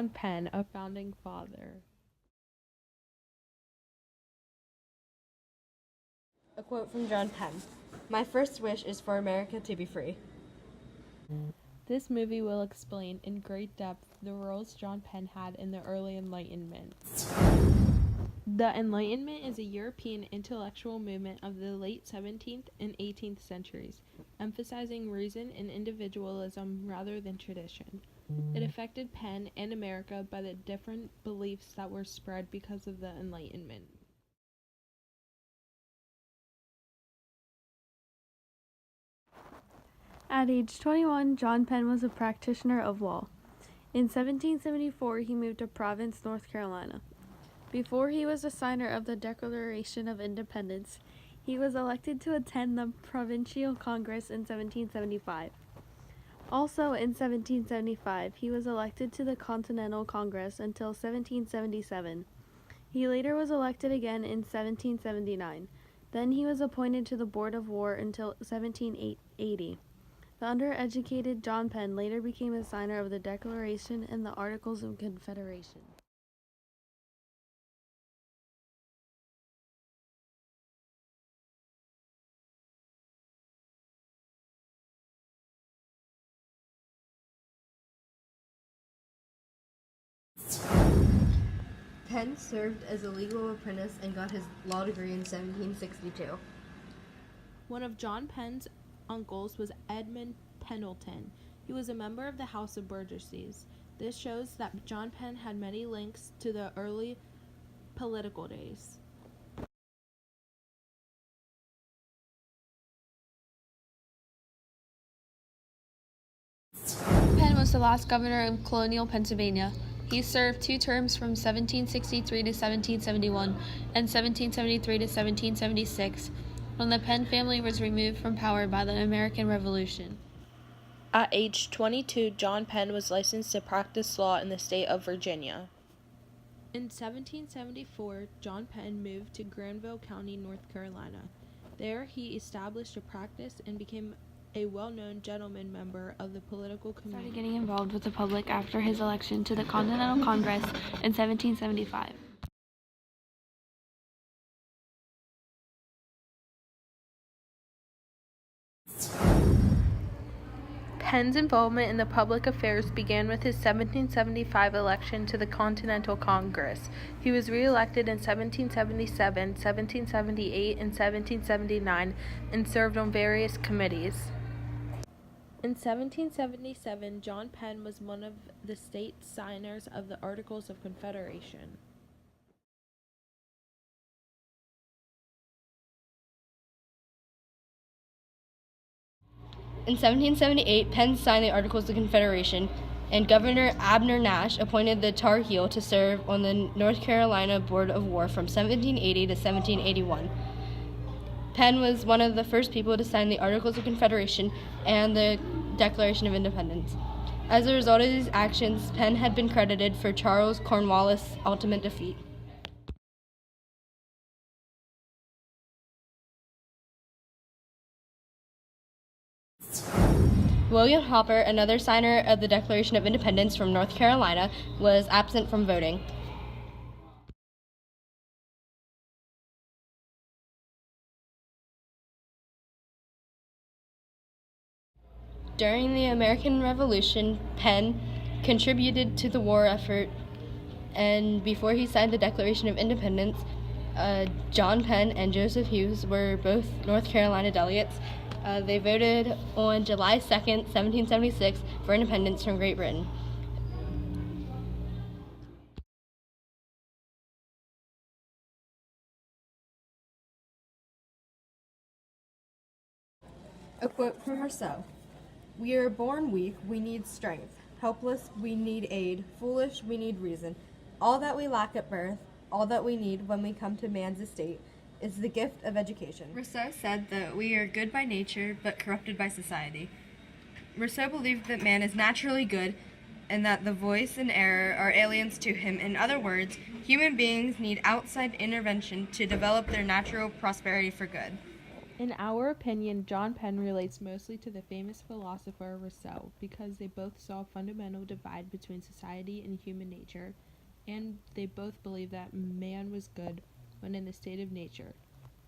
John Penn, a founding father. A quote from John Penn. "My first wish is for America to be free." This movie will explain in great depth the roles John Penn had in the early Enlightenment. The Enlightenment is a European intellectual movement of the late 17th and 18th centuries, emphasizing reason and individualism rather than tradition. It affected Penn and America by the different beliefs that were spread because of the Enlightenment. At age 21, John Penn was a practitioner of law. In 1774, he moved to Providence, North Carolina. Before he was a signer of the Declaration of Independence, he was elected to attend the Provincial Congress in 1775. Also in 1775, he was elected to the Continental Congress until 1777. He later was elected again in 1779. Then he was appointed to the Board of War until 1780. The undereducated John Penn later became a signer of the Declaration and the Articles of Confederation. Penn served as a legal apprentice and got his law degree in 1762. One of John Penn's uncles was Edmund Pendleton. He was a member of the House of Burgesses. This shows that John Penn had many links to the early political days. Penn was the last governor of colonial Pennsylvania. He served 2 terms from 1763 to 1771 and 1773 to 1776, when the Penn family was removed from power by the American Revolution. At age 22, John Penn was licensed to practice law in the state of Virginia. In 1774, John Penn moved to Granville County, North Carolina. There, he established a practice and became a well-known gentleman member of the political community. Started getting involved with the public after his election to the Continental Congress in 1775. Penn's involvement in the public affairs began with his 1775 election to the Continental Congress. He was re-elected in 1777, 1778, and 1779, and served on various committees. In 1777, John Penn was one of the state signers of the Articles of Confederation. In 1778, Penn signed the Articles of Confederation, and Governor Abner Nash appointed the Tar Heel to serve on the North Carolina Board of War from 1780 to 1781. Penn was one of the first people to sign the Articles of Confederation and the Declaration of Independence. As a result of these actions, Penn had been credited for Charles Cornwallis' ultimate defeat. William Hopper, another signer of the Declaration of Independence from North Carolina, was absent from voting. During the American Revolution, Penn contributed to the war effort, and before he signed the Declaration of Independence, John Penn and Joseph Hughes were both North Carolina delegates. They voted on July 2nd, 1776 for independence from Great Britain. A quote from Rousseau. "We are born weak, we need strength. Helpless, we need aid. Foolish, we need reason. All that we lack at birth, all that we need when we come to man's estate, is the gift of education." Rousseau said that we are good by nature, but corrupted by society. Rousseau believed that man is naturally good, and that the voice and error are aliens to him. In other words, human beings need outside intervention to develop their natural prosperity for good. In our opinion, John Penn relates mostly to the famous philosopher Rousseau because they both saw a fundamental divide between society and human nature, and they both believed that man was good when in the state of nature,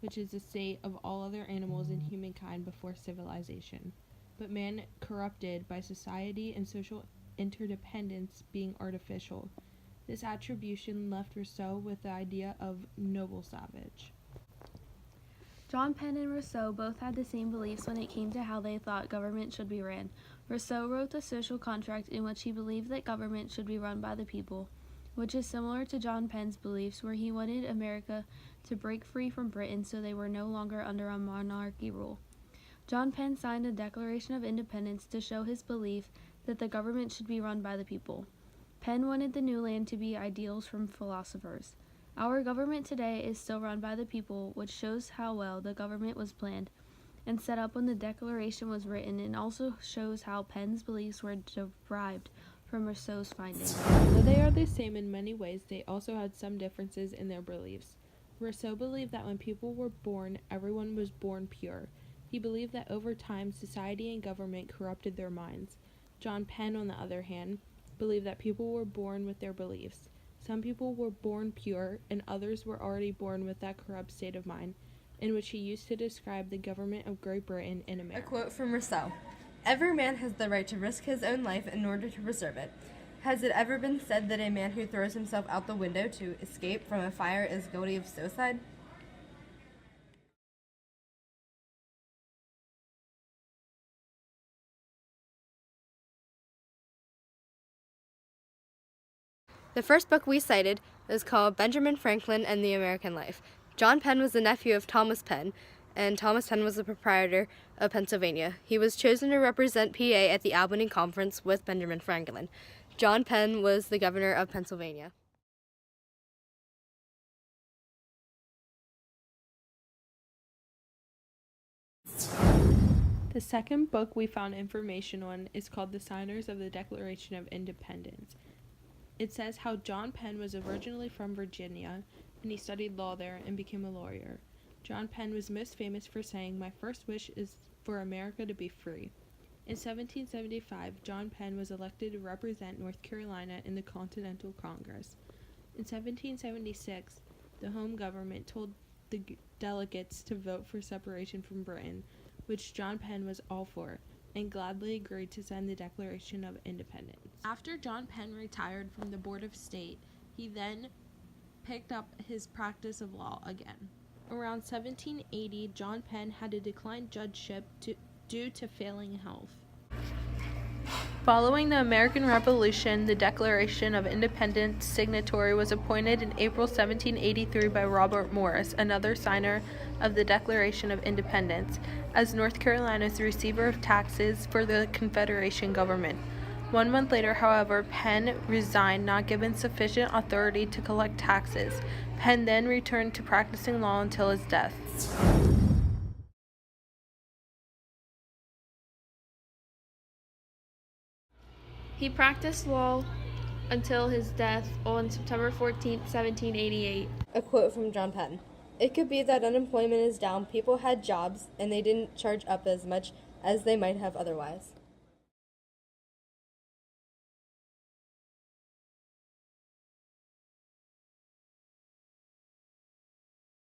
which is the state of all other animals and humankind before civilization, but man corrupted by society and social interdependence being artificial. This attribution left Rousseau with the idea of noble savage. John Penn and Rousseau both had the same beliefs when it came to how they thought government should be ran. Rousseau wrote the Social Contract in which he believed that government should be run by the people, which is similar to John Penn's beliefs where he wanted America to break free from Britain so they were no longer under a monarchy rule. John Penn signed the Declaration of Independence to show his belief that the government should be run by the people. Penn wanted the new land to be ideals from philosophers. Our government today is still run by the people, which shows how well the government was planned and set up when the Declaration was written, and also shows how Penn's beliefs were derived from Rousseau's findings. Though they are the same in many ways, they also had some differences in their beliefs. Rousseau believed that when people were born, everyone was born pure. He believed that over time, society and government corrupted their minds. John Penn, on the other hand, believed that people were born with their beliefs. Some people were born pure, and others were already born with that corrupt state of mind, in which he used to describe the government of Great Britain and A America. quote from Rousseau. Every man has the right to risk his own life in order to preserve it. Has it ever been said that a man who throws himself out the window to escape from a fire is guilty of suicide? The first book we cited is called Benjamin Franklin and the American Life. John Penn was the nephew of Thomas Penn, and Thomas Penn was the proprietor of Pennsylvania. He was chosen to represent PA at the Albany Conference with Benjamin Franklin. John Penn was the governor of Pennsylvania. The second book we found information on is called The Signers of the Declaration of Independence. It says how John Penn was originally from Virginia, and he studied law there and became a lawyer. John Penn was most famous for saying, "My first wish is for America to be free." In 1775, John Penn was elected to represent North Carolina in the Continental Congress. In 1776, the home government told the delegates to vote for separation from Britain, which John Penn was all for, and gladly agreed to sign the Declaration of Independence. After John Penn retired from the Board of State, he then picked up his practice of law again. Around 1780, John Penn had to decline judgeship due to failing health. Following the American Revolution, the Declaration of Independence signatory was appointed in April 1783 by Robert Morris, another signer of the Declaration of Independence, as North Carolina's receiver of taxes for the Confederation government. 1 month later, however, Penn resigned, not given sufficient authority to collect taxes. Penn then returned to practicing law until his death. He practiced law until his death on September 14, 1788. A quote from John Penn. It could be that unemployment is down, people had jobs, and they didn't charge up as much as they might have otherwise.